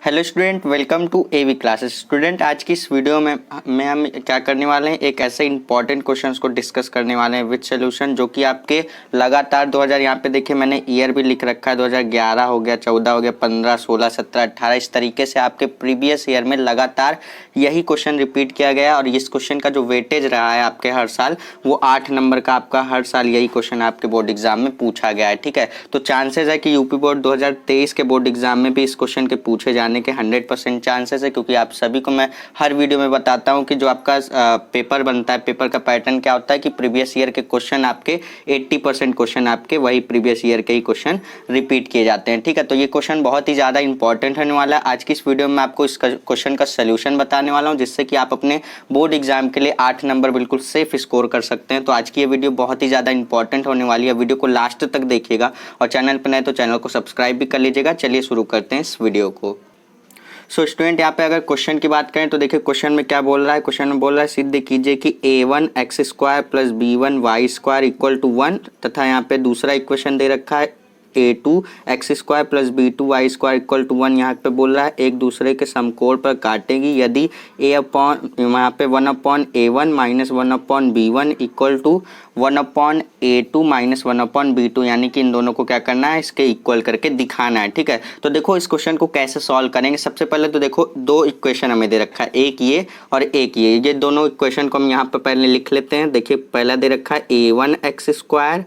Hello student, welcome to AV classes. Student, आज की इस वीडियो में हम क्या करने वाले हैं, एक ऐसे इंपॉर्टेंट क्वेश्चंस को डिस्कस करने वाले हैं विद सॉल्यूशन, जो कि आपके लगातार 2000 यहाँ पे देखिए मैंने ईयर भी लिख रखा है, 2011 हो गया, 14 हो गया, 15, 16, 17, 18, इस तरीके से आपके प्रीवियस ईयर में लगातार यही क्वेश्चन रिपीट किया गया। और इस क्वेश्चन का जो वेटेज रहा है आपके हर साल, वो 8 नंबर का आपका हर साल यही क्वेश्चन आपके बोर्ड एग्जाम में पूछा गया है। ठीक है, तो चांसेस है कि यूपी बोर्ड 2023 के बोर्ड एग्जाम में भी इस क्वेश्चन के पूछे जाने के 100% चांसेस है, क्योंकि आप सभी को मैं हर वीडियो में बताता हूं कि जो आपका पेपर बनता है, पेपर का पैटर्न क्या होता है कि प्रीवियस ईयर के क्वेश्चन आपके 80% क्वेश्चन आपके वही प्रीवियस ईयर के ही क्वेश्चन रिपीट किए जाते हैं। ठीक है, तो ये क्वेश्चन बहुत ही ज़्यादा इंपॉर्टेंट होने वाला है। आज की इस वीडियो में आपको इस क्वेश्चन का सोल्यूशन बताने वाला हूँ, जिससे कि आप अपने बोर्ड एग्जाम के लिए 8 नंबर बिल्कुल सेफ स्कोर कर सकते हैं। तो आज की ये वीडियो बहुत ही ज़्यादा इंपॉर्टेंट होने वाली है, वीडियो को लास्ट तक देखिएगा और चैनल पर नए तो चैनल को सब्सक्राइब भी कर लीजिएगा। चलिए शुरू करते हैं इस वीडियो को। सो स्टूडेंट, यहाँ पे अगर क्वेश्चन की बात करें तो देखिए क्वेश्चन में क्या बोल रहा है। क्वेश्चन में बोल रहा है सिद्ध कीजिए कि a1 x square plus b1 y square equal to 1, तथा यहाँ पे दूसरा इक्वेशन दे रखा है a2 x square plus b2 y square equal to 1। यहाँ पे बोल रहा है एक दूसरे के समकोण पर काटेगी यदि a अपॉन यहाँ पे 1 upon a1 minus 1 upon b1 equal to 1 upon a2 minus 1 upon b2, यानी कि इन दोनों को क्या करना है, इसके इक्वल करके दिखाना है। ठीक है, तो देखो इस क्वेश्चन को कैसे सॉल्व करेंगे। सबसे पहले तो देखो दो इक्वेशन हमें दे रखा है, एक ये और एक ये दोनों इक्वेशन को हम यहाँ पे पहले लिख लेते हैं। देखिए पहला दे रखा है a1 x square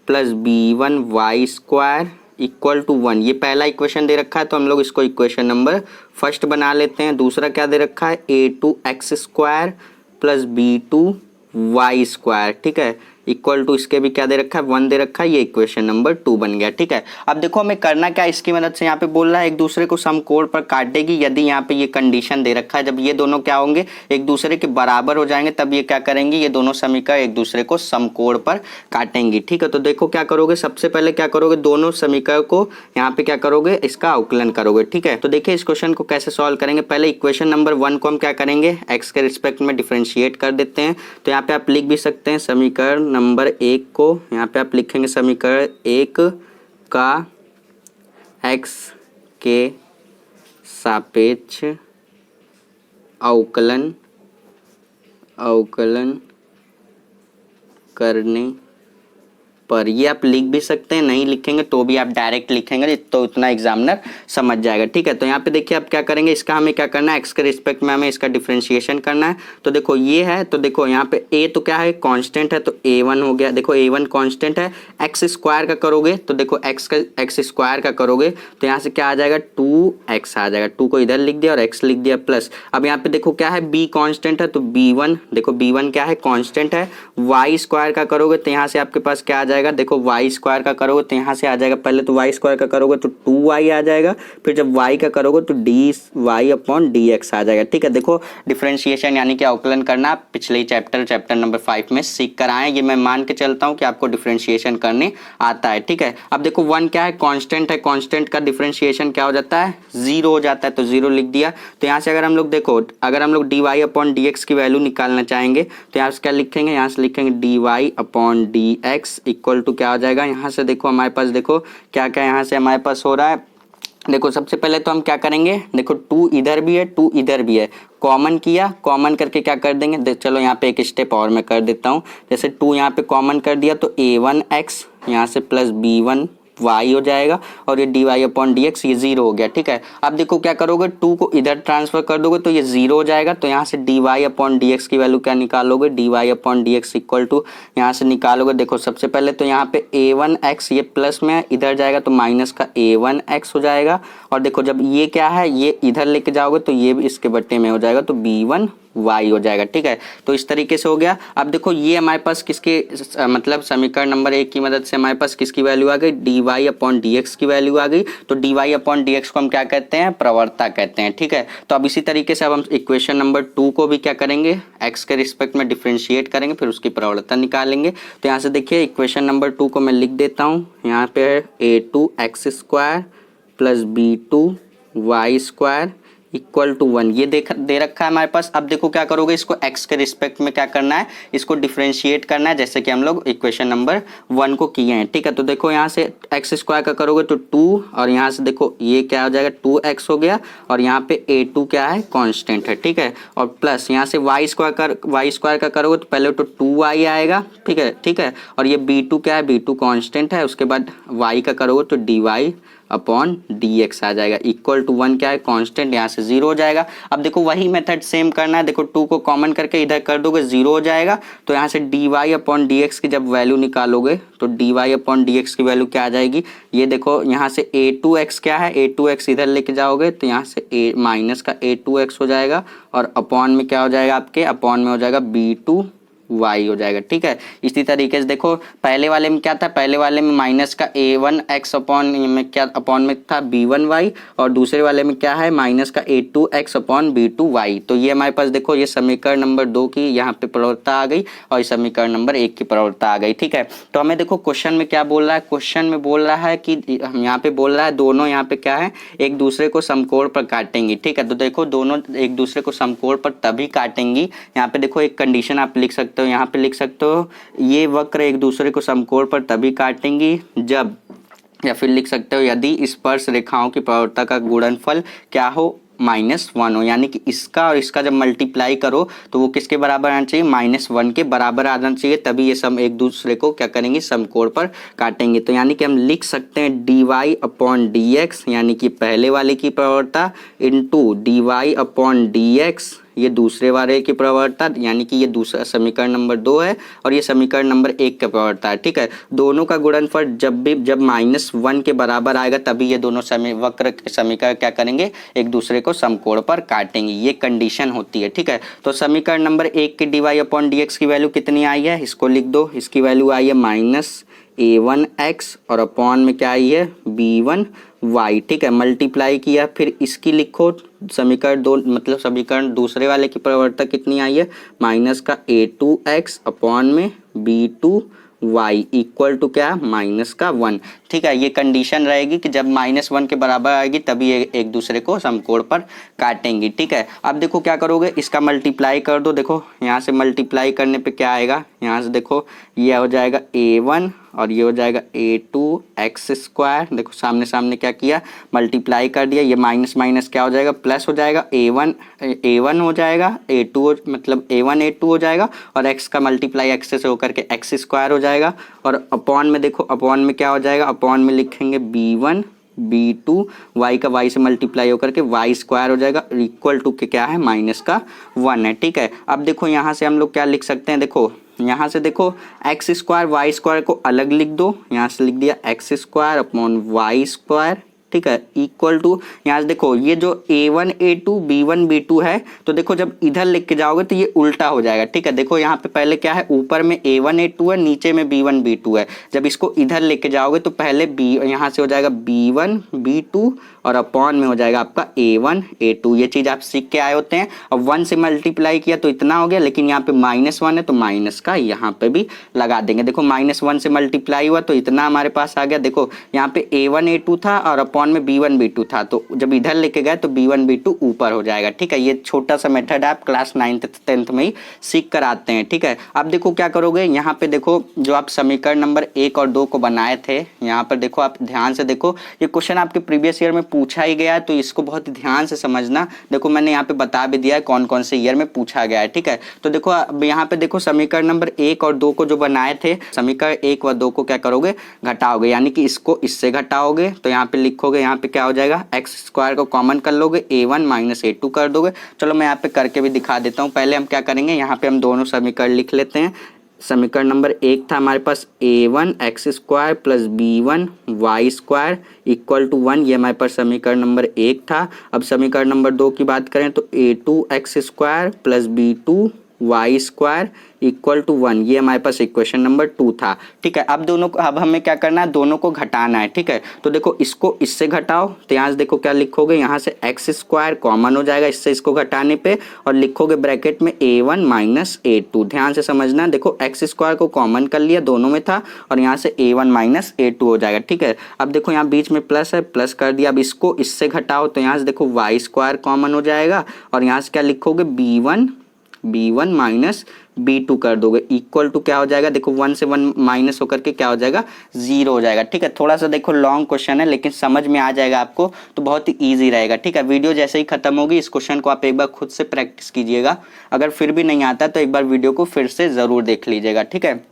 plus b1 y square equal to 1, ये पहला इक्वेशन दे रखा है, तो हम लोग इसको इक्वेशन नंबर फर्स्ट बना लेते हैं। दूसरा क्या दे रखा है, a2 x square plus b2 y square, ठीक है, इक्वल टू इसके भी क्या दे रखा है, 1 दे रखा है, ये इक्वेशन नंबर 2 बन गया। ठीक है, अब देखो हमें करना क्या है, इसकी मदद से यहाँ पे बोल रहा है एक दूसरे को समकोण पर काटेगी यदि यहाँ पे ये कंडीशन दे रखा है, जब ये दोनों क्या होंगे, एक दूसरे के बराबर हो जाएंगे, तब ये क्या करेंगी, ये दोनों समीकरण एक दूसरे को समकोण पर काटेंगी। ठीक है, तो देखो क्या करोगे, सबसे पहले क्या करोगे, दोनों समीकरण को यहाँ पे क्या करोगे, इसका अवकलन करोगे। ठीक है, तो देखिए इस क्वेश्चन को कैसे सॉल्व करेंगे। पहले इक्वेशन नंबर 1 को हम क्या करेंगे, एक्स के रिस्पेक्ट में डिफ्रेंशिएट कर देते हैं। तो यहाँ पे आप लिख भी सकते हैं समीकरण नंबर 1 को, यहाँ पे आप लिखेंगे समीकरण 1 का x के सापेक्ष अवकलन करने पर, ये आप लिख भी सकते हैं, नहीं लिखेंगे तो भी आप डायरेक्ट लिखेंगे तो उतना एग्जामिनर समझ जाएगा। ठीक है, तो यहाँ पे देखिए आप क्या करेंगे, इसका हमें क्या करना है, एक्स के रिस्पेक्ट में हमें इसका डिफरेंशिएशन करना है। तो देखो ये है, तो देखो यहाँ पे a तो क्या है, कांस्टेंट है, तो a1 हो गया। देखो a1 कांस्टेंट है, एक्स स्क्वायर का करोगे तो देखो एक्स स्क्वायर का करोगे तो यहाँ से क्या आ जाएगा, 2x आ जाएगा, 2 को इधर लिख दिया और x लिख दिया प्लस। अब यहाँ पे देखो क्या है, b कांस्टेंट है, तो b1, देखो b1 क्या है, कांस्टेंट है। y स्क्वायर का करोगे तो यहाँ से आपके पास क्या आ जाएगा, देखो y स्क्वायर का करोगे तो यहाँ से आ जाएगा, पहले तो y स्क्वायर का करोगे तो 2y आ जाएगा, फिर जब y का करोगे तो dy अपॉन dx आ जाएगा। ठीक है, देखो डिफरेंशिएशन यानी कि अवकलन करना पिछले ही चैप्टर नंबर 5 में सीख कर आए, ये मैं मान के चलता हूँ कि आपको डिफरेंशिएशन करने आता है। ठीक है, अब देखो 1 क्या है, कांस्टेंट है, कांस्टेंट का डिफरेंशिएशन क्या हो जाता है, 0 हो जाता है, तो 0 लिख दिया। तो यहाँ से अगर हम लोग देखो, अगर हम लोग dy अपॉन dx की वैल्यू निकालना चाहेंगे तो यहाँ से क्या लिखेंगे, यहाँ से लिखेंगे dy upon dx equal to क्या हो जाएगा, यहाँ से देखो हमारे पास देखो क्या क्या यहाँ से हमारे पास हो रहा है। देखो सबसे पहले तो हम क्या करेंगे, देखो 2 इधर भी है, 2 इधर भी है, कॉमन किया, कॉमन करके क्या कर देंगे, चलो यहाँ पे एक स्टेप और मैं कर देता हूँ। जैसे 2 यहाँ पे कॉमन कर दिया तो a1 x यहाँ से प्लस b1 y हो जाएगा और ये dy अपॉन dx ये 0 हो गया। ठीक है, अब देखो क्या करोगे, 2 को इधर ट्रांसफर कर दोगे तो ये 0 हो जाएगा, तो यहाँ से dy अपॉन dx की वैल्यू क्या निकालोगे, dy upon dx equal to यहाँ से निकालोगे। देखो सबसे पहले तो यहाँ पे a1 x ये प्लस में है, इधर जाएगा तो माइनस का a1 x हो जाएगा, और देखो जब ये क्या है, ये इधर लेके जाओगे तो ये भी इसके बट्टे में हो जाएगा, तो b1 y हो जाएगा। ठीक है, तो इस तरीके से हो गया। अब देखो ये हमारे पास किसके मतलब समीकरण नंबर 1 की मदद से हमारे पास किसकी वैल्यू आ गई, dy अपॉन dx की वैल्यू आ गई। तो dy अपॉन dx को हम क्या कहते हैं, प्रवणता कहते हैं। ठीक है, तो अब इसी तरीके से अब हम इक्वेशन नंबर 2 को भी क्या करेंगे, x के रिस्पेक्ट में डिफरेंशिएट करेंगे, फिर उसकी प्रवणता निकालेंगे। तो यहाँ से देखिए इक्वेशन नंबर 2 को मैं लिख देता हूँ, यहाँ पे है a2 x square plus b2 y square equal to 1 ये दे रखा है हमारे पास। अब देखो क्या करोगे, इसको x के रिस्पेक्ट में क्या करना है, इसको डिफरेंशिएट करना है, जैसे कि हम लोग इक्वेशन नंबर 1 को किए हैं। ठीक है, तो देखो यहाँ से एक्स स्क्वायर का करोगे तो 2, और यहाँ से देखो ये क्या हो जाएगा 2x हो गया, और यहाँ पे a2 क्या है, कांस्टेंट है। ठीक है, और प्लस यहाँ से y स्क्वायर का करोगे तो पहले तो 2y आएगा। ठीक है, और ये b2 क्या है, b2 कांस्टेंट है। उसके बाद y का करोगे तो dy अपॉन dx आ जाएगा। इक्वल टू 1 क्या है, कांस्टेंट, यहाँ से 0 हो जाएगा। अब देखो वही मेथड सेम करना है, देखो 2 को कॉमन करके इधर कर दोगे 0 हो जाएगा। तो यहाँ से dy अपॉन dx की जब वैल्यू निकालोगे तो dy अपॉन dx की वैल्यू क्या आ जाएगी, ये देखो यहाँ से a2x क्या है, a2x इधर लेके जाओगे तो यहाँ से माइनस का a2x हो जाएगा, और अपॉन में क्या हो जाएगा आपके, अपॉन में हो जाएगा b2 y हो जाएगा। ठीक है, इसी तरीके से देखो पहले वाले में क्या था, पहले वाले में माइनस का a1x अपॉन में क्या, अपॉन में था b1y, और दूसरे वाले में क्या है, माइनस का a2x अपॉन b2y। तो ये हमारे पास देखो ये समीकरण नंबर 2 की यहाँ पे प्रवणता आ गई, और ये समीकरण नंबर 1 की प्रवणता आ गई। ठीक है, तो हमें देखो क्वेश्चन में क्या बोल रहा है, क्वेश्चन में बोल रहा है कि यहाँ पे बोल रहा है दोनों यहाँ पे क्या है, एक दूसरे को समकोण पर काटेंगी। ठीक है, तो देखो दोनों एक दूसरे को समकोण पर तभी काटेंगी, यहाँ पे देखो एक कंडीशन आप लिख सकते हो, यहाँ पे लिख सकते हो ये वक्र एक दूसरे को समकोण पर तभी काटेंगी जब, या फिर लिख सकते हो यदि स्पर्श रेखाओं की प्रवणता का गुणनफल क्या हो, -1 हो। यानी कि इसका और इसका जब मल्टीप्लाई करो तो वो किसके बराबर आना चाहिए, -1 के बराबर आना चाहिए, तभी ये सम एक दूसरे को क्या करेंगे, समकोण पर काटेंगे। तो यानी कि हम लिख सकते हैं dy अपॉन dx, यानी कि पहले वाले की प्रवणता इंटू dy अपॉन dx ये दूसरे वाले की प्रवणता, यानी कि ये दूसरा समीकरण नंबर 2 है, और ये समीकरण नंबर 1 का प्रवणता है। ठीक है, दोनों का गुणनफल जब -1 के बराबर आएगा तभी ये दोनों वक्र समीकरण क्या करेंगे, एक दूसरे को समकोण पर काटेंगे, ये कंडीशन होती है। ठीक है, तो समीकरण नंबर 1 के dy अपॉन dx की वैल्यू कितनी आई है, इसको लिख दो, इसकी वैल्यू आई है -a1x, और अपॉन में क्या आई है, b1y। ठीक है, मल्टीप्लाई किया, फिर इसकी लिखो समीकरण 2, मतलब समीकरण दूसरे वाले की प्रवणता कितनी आई है, माइनस का a2x अपॉन में b2y इक्वल टू क्या, माइनस का 1। ठीक है, ये कंडीशन रहेगी कि जब -1 के बराबर आएगी तभी एक दूसरे को समकोण पर काटेंगी। ठीक है, अब देखो क्या करोगे, इसका मल्टीप्लाई कर दो, देखो यहाँ से मल्टीप्लाई करने पे क्या आएगा, यहाँ से देखो ये हो जाएगा a1 और ये हो जाएगा a2x स्क्वायर, देखो सामने सामने क्या किया, मल्टीप्लाई कर दिया, ये माइनस माइनस क्या हो जाएगा, प्लस हो जाएगा, a1 हो जाएगा, a2 मतलब a1 a2 हो जाएगा, और x का मल्टीप्लाई x से होकर के x स्क्वायर हो जाएगा, और अपॉन में देखो अपॉन में क्या हो जाएगा, अपॉन में लिखेंगे b1 b2 y का y से मल्टीप्लाई होकर के y स्क्वायर हो जाएगा, इक्वल टू के क्या है, माइनस का 1 है। ठीक है, अब देखो यहाँ से हम लोग क्या लिख सकते हैं, देखो यहाँ से देखो एक्स स्क्वायर वाई स्क्वायर को अलग लिख दो, यहाँ से लिख दिया x square upon y square. ठीक है, इक्वल टू यहाँ से देखो ये जो a1 a2 b1 b2 है, तो देखो जब इधर लिख के जाओगे तो ये उल्टा हो जाएगा। ठीक है, देखो यहाँ पे पहले क्या है, ऊपर में a1 a2 है, नीचे में b1 b2 है, जब इसको इधर लेके जाओगे तो पहले यहाँ से हो जाएगा b1 b2 और अपॉन में हो जाएगा आपका a1 a2। ये चीज़ आप सीख के आए होते हैं। अब 1 से मल्टीप्लाई किया तो इतना हो गया, लेकिन यहाँ पे -1 है तो माइनस का यहाँ पे भी लगा देंगे। देखो -1 से मल्टीप्लाई हुआ तो इतना हमारे पास आ गया, देखो यहाँ पे a1 a2 था और अपॉन में b1 b2 था, तो जब इधर लेके गए तो b1 b2 ऊपर हो जाएगा। ठीक है, ये छोटा सा मेथड है, आप क्लास 9th 10th में ही सीख कर आते हैं। ठीक है, अब देखो क्या करोगे, यहाँ पे देखो जो आप समीकरण नंबर 1 और 2 को बनाए थे, यहाँ पर देखो आप ध्यान से देखो, ये क्वेश्चन आपके प्रीवियस ईयर में पूछा ही गया है, तो इसको बहुत ध्यान से समझना। देखो मैंने यहाँ पे बता भी दिया है कौन कौन से ईयर में पूछा गया है। ठीक है, तो देखो अब यहाँ पे देखो समीकरण नंबर 1 और 2 को जो बनाए थे, समीकरण 1 व 2 को क्या करोगे, घटाओगे, यानी कि इसको इससे घटाओगे, तो यहाँ पे लिखोगे, यहाँ पे क्या हो जाएगा, एक्स स्क्वायर को कॉमन कर लोगे, a1 माइनस a2 कर दोगे। चलो मैं यहाँ पे करके भी दिखा देता हूँ। पहले हम क्या करेंगे, यहाँ पे हम दोनों समीकरण लिख लेते हैं। समीकरण नंबर 1 था हमारे पास a1 x square plus b1 y square equal to 1, ये हमारे पास समीकरण नंबर 1 था। अब समीकरण नंबर 2 की बात करें तो a2 x square plus b2 y square equal to 1, ये हमारे पास इक्वेशन नंबर 2 था। ठीक है, अब दोनों को, अब हमें क्या करना है, दोनों को घटाना है। ठीक है, तो देखो इसको इससे घटाओ तो यहाँ से देखो क्या लिखोगे, यहाँ से एक्स स्क्वायर कॉमन हो जाएगा इससे इसको घटाने पे, और लिखोगे ब्रैकेट में a1 माइनस a2। ध्यान से समझना, देखो एक्स स्क्वायर को कॉमन कर लिया, दोनों में था, और यहाँ से a1 माइनस a2 हो जाएगा। ठीक है, अब देखो यहाँ बीच में प्लस है, प्लस कर दिया। अब इसको इससे घटाओ तो यहाँ से देखो वाई स्क्वायर कॉमन हो जाएगा, और यहाँ से क्या लिखोगे b1 माइनस b2 कर दोगे, इक्वल टू क्या हो जाएगा, देखो 1 से 1 माइनस होकर के क्या हो जाएगा, 0 हो जाएगा। ठीक है, थोड़ा सा देखो लॉन्ग क्वेश्चन है लेकिन समझ में आ जाएगा आपको, तो बहुत ही ईजी रहेगा। ठीक है, वीडियो जैसे ही खत्म होगी इस क्वेश्चन को आप एक बार खुद से प्रैक्टिस कीजिएगा, अगर फिर भी नहीं आता तो एक बार वीडियो को फिर से ज़रूर देख लीजिएगा। ठीक है,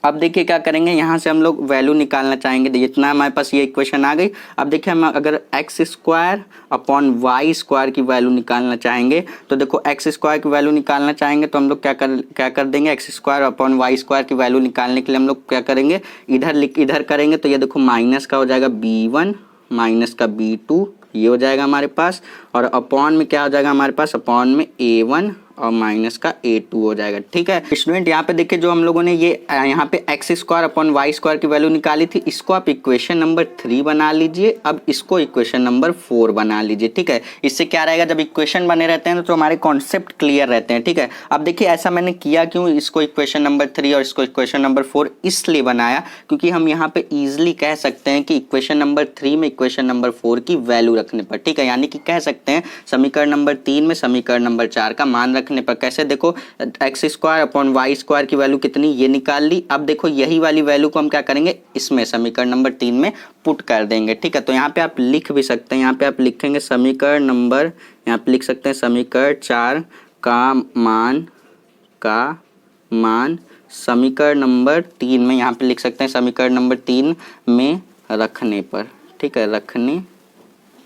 अब देखिए क्या करेंगे, यहाँ से हम लोग वैल्यू निकालना चाहेंगे, इतना हमारे पास ये इक्वेशन आ गई। अब देखिए हम अगर x square upon y square की वैल्यू निकालना चाहेंगे, तो देखो एक्स स्क्वायर की वैल्यू निकालना चाहेंगे तो हम लोग क्या कर देंगे, x square upon y square की वैल्यू निकालने के लिए हम लोग क्या करेंगे, इधर करेंगे तो ये देखो माइनस का हो जाएगा b1 माइनस का b2, ये हो जाएगा हमारे पास, और अपॉन में क्या हो जाएगा हमारे पास, अपॉन में a1 और माइनस का a2 हो जाएगा। ठीक है स्टूडेंट, यहाँ पे देखिए जो हम लोगों ने ये यहाँ पे x square upon y square की वैल्यू निकाली थी, इसको आप इक्वेशन नंबर 3 बना लीजिए। अब इसको इक्वेशन नंबर 4 बना लीजिए। ठीक है, इससे क्या रहेगा, जब इक्वेशन बने रहते हैं तो हमारे कॉन्सेप्ट क्लियर रहते हैं। ठीक है, अब देखिए ऐसा मैंने किया क्यों, इसको इक्वेशन नंबर 3 और इसको इक्वेशन नंबर 4 इसलिए बनाया क्योंकि हम यहाँ पे ईजिली कह सकते हैं कि इक्वेशन नंबर 3 में इक्वेशन नंबर 4 की वैल्यू रखने पर, ठीक है, यानी कि कह सकते हैं समीकरण नंबर 3 में समीकरण नंबर 4 का मान रखने पर। कैसे, देखो x square upon y square की वैल्यू कितनी, ये निकाल ली। अब देखो यही वाली वैल्यू को हम क्या करेंगे, इसमें समीकरण नंबर 3 में पुट कर देंगे। ठीक है, तो यहाँ पे आप लिख भी सकते हैं, यहाँ पे आप लिखेंगे समीकरण नंबर, यहाँ पे लिख सकते हैं समीकरण 4 का मान समीकरण नंबर 3 में, यहाँ पे लिख सकते हैं समीकरण नंबर 3 में रखने पर। ठीक है, रखने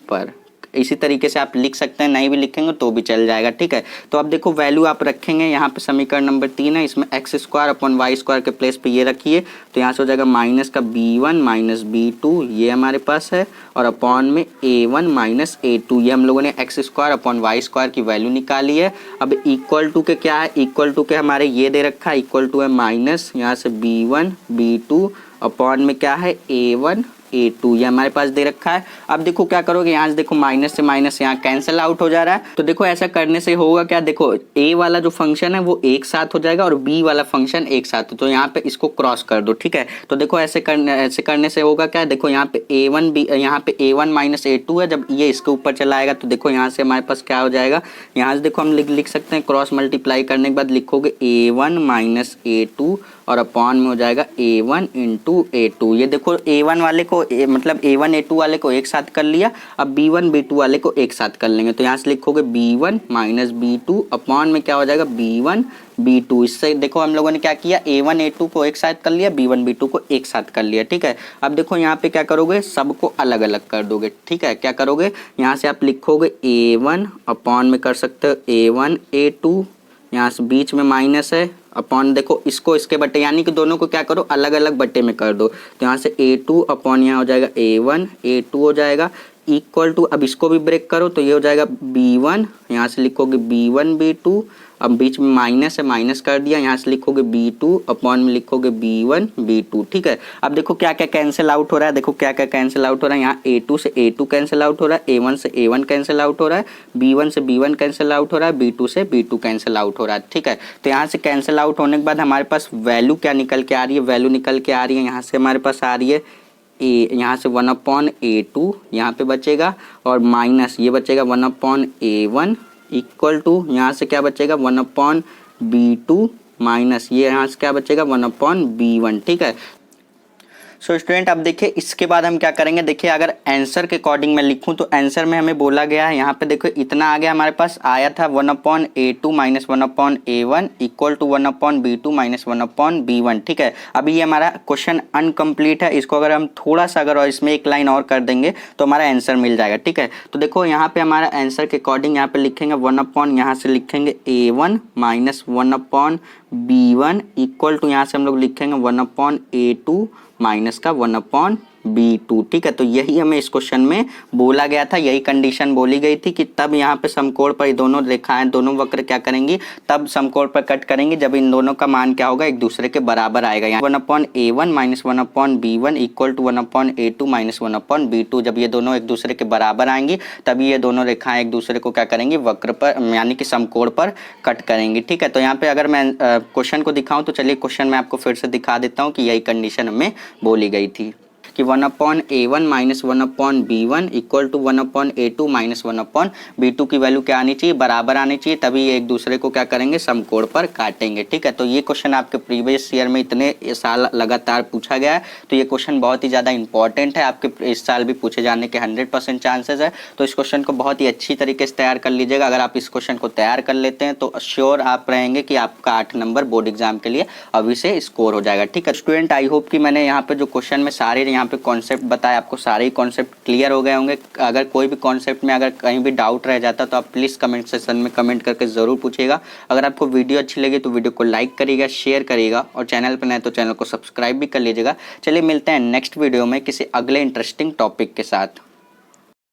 पर इसी तरीके से आप लिख सकते हैं, नहीं भी लिखेंगे तो भी चल जाएगा। ठीक है, तो अब देखो वैल्यू आप रखेंगे, यहाँ पे समीकरण नंबर 3 है, इसमें x square upon y square के प्लेस पे ये रखिए, तो यहाँ से हो जाएगा माइनस का b1 माइनस b2, ये हमारे पास है, और अपॉन में a1 माइनस a2, ये हम लोगों ने x square upon y square की वैल्यू निकाली है। अब इक्वल टू के क्या है, इक्वल टू के हमारे ये दे रखा है, इक्वल टू है माइनस यहाँ से b1 b2 अपॉन में क्या है a1 a2, ये हमारे पास दे रखा है। अब देखो क्या करोगे, यहाँ से देखो माइनस से माइनस यहाँ कैंसिल आउट हो जा रहा है, तो देखो ऐसा करने से होगा क्या, देखो a वाला जो फंक्शन है वो एक साथ हो जाएगा और b वाला फंक्शन एक साथ, तो यहाँ पे इसको क्रॉस कर दो। ठीक है, तो देखो ऐसे करने से होगा क्या, देखो यहाँ पे यहाँ पे a1 माइनस a2 है, जब ये इसके ऊपर चला आएगा तो देखो यहाँ से हमारे पास क्या हो जाएगा, यहाँ से देखो हम लिख सकते हैं क्रॉस मल्टीप्लाई करने के बाद लिखोगे a1 माइनस a2 और अपॉन में हो जाएगा a1 इंटू a2। ये देखो a1 वाले को मतलब a1 a2 वाले को एक साथ कर लिया, अब b1 b2 वाले को एक साथ कर लेंगे, तो यहाँ से लिखोगे b1 माइनस b2 अपॉन में क्या हो जाएगा b1 b2। इससे देखो हम लोगों ने क्या किया, a1 a2 को एक साथ कर लिया, b1 b2 को एक साथ कर लिया। ठीक है, अब देखो यहाँ पे क्या करोगे, सबको अलग अलग कर दोगे। ठीक है, क्या करोगे, यहाँ से आप लिखोगे a1 अपॉन में कर सकते हो a1 a2, यहाँ से बीच में माइनस है, अपॉन देखो इसको इसके बट्टे, यानी कि दोनों को क्या करो अलग अलग बट्टे में कर दो, तो यहाँ से a2 अपॉन यहाँ हो जाएगा a1 a2 हो जाएगा, इक्वल टू अब इसको भी ब्रेक करो तो ये हो जाएगा b1, यहाँ से लिखोगे b1 b2, अब बीच में माइनस है माइनस कर दिया, यहाँ से लिखोगे b2 अपॉन में लिखोगे b1 b2। ठीक है, अब देखो क्या क्या कैंसिल आउट हो रहा है, देखो क्या क्या कैंसिल आउट हो रहा है, यहाँ a2 से a2 कैंसिल आउट हो रहा है, a1 से a1 कैंसिल आउट हो रहा है, b1 से b1 कैंसिल आउट हो रहा है, b2 से b2 कैंसिल आउट हो रहा है। ठीक है, तो यहाँ से कैंसिल आउट होने के बाद हमारे पास वैल्यू क्या निकल के आ रही है, वैल्यू निकल के आ रही है, यहाँ से हमारे पास आ रही है यहाँ से 1/a2 यहाँ पे बचेगा, और माइनस ये बचेगा 1/a1 इक्वल टू यहाँ से क्या बचेगा 1/b2 माइनस ये यहाँ से क्या बचेगा 1/b1। ठीक है, सो स्टूडेंट अब देखिए इसके बाद हम क्या करेंगे, देखिए अगर आंसर के अकॉर्डिंग मैं लिखूं तो आंसर में हमें बोला गया है, यहाँ पे देखो इतना आ गया हमारे पास आया था 1/a2 minus 1/a1 equal to 1/b2 minus 1/b1। ठीक है, अभी ये हमारा क्वेश्चन अनकम्प्लीट है, इसको अगर हम थोड़ा सा अगर और इसमें एक लाइन और कर देंगे तो हमारा आंसर मिल जाएगा। ठीक है, तो देखो यहाँ पे हमारा आंसर के अकॉर्डिंग यहाँ पे लिखेंगे 1/, यहाँ से लिखेंगे a1 minus 1/b1 equal to यहाँ से हम लोग लिखेंगे 1/a2 माइनस का 1/b2। B2। ठीक है, तो यही हमें इस क्वेश्चन में बोला गया था, यही कंडीशन बोली गई थी कि तब यहाँ पे समकोण पर दोनों रेखाएं, दोनों वक्र क्या करेंगी, तब समकोण पर कट करेंगे जब इन दोनों का मान क्या होगा, एक दूसरे के बराबर आएगा। यहाँ 1/A1 - 1/B1 equal to 1/A2 - 1/B2। जब ये दोनों एक दूसरे के बराबर आएंगी तभी ये दोनों रेखाएं एक दूसरे को क्या करेंगी, वक्र पर यानी कि समकोण पर कट करेंगी। ठीक है, तो यहाँ पे अगर मैं क्वेश्चन को दिखाऊं तो चलिए क्वेश्चन मैं आपको फिर से दिखा देता हूँ कि यही कंडीशन हमें बोली गई थी कि 1/A1 - 1/B1 equal to 1/A2 - 1/B2 की वैल्यू क्या आनी चाहिए, बराबर आनी चाहिए, तभी ये एक दूसरे को क्या करेंगे, समकोण पर काटेंगे। ठीक है, तो ये क्वेश्चन आपके प्रीवियस ईयर में इतने साल लगातार पूछा गया है, तो ये क्वेश्चन बहुत ही ज़्यादा इंपॉर्टेंट है, आपके इस साल भी पूछे जाने के 100% चांसेस है। तो इस क्वेश्चन को बहुत ही अच्छी तरीके से तैयार कर लीजिएगा। अगर आप इस क्वेश्चन को तैयार कर लेते हैं तो श्योर आप रहेंगे कि आपका 8 नंबर बोर्ड एग्जाम के लिए अभी से स्कोर हो जाएगा। ठीक है स्टूडेंट, आई होप कि मैंने यहाँ पे जो क्वेश्चन में सारे यहाँ पे कॉन्सेप्ट बताया, आपको सारे ही कॉन्सेप्ट क्लियर हो गए होंगे। अगर कोई भी कॉन्सेप्ट में अगर कहीं भी डाउट रह जाता तो आप प्लीज़ कमेंट सेक्शन में कमेंट करके ज़रूर पूछिएगा। अगर आपको वीडियो अच्छी लगी तो वीडियो को लाइक करिएगा, शेयर करिएगा और चैनल पर नए तो चैनल को सब्सक्राइब भी कर लीजिएगा। चलिए मिलते हैं नेक्स्ट वीडियो में किसी अगले इंटरेस्टिंग टॉपिक के साथ।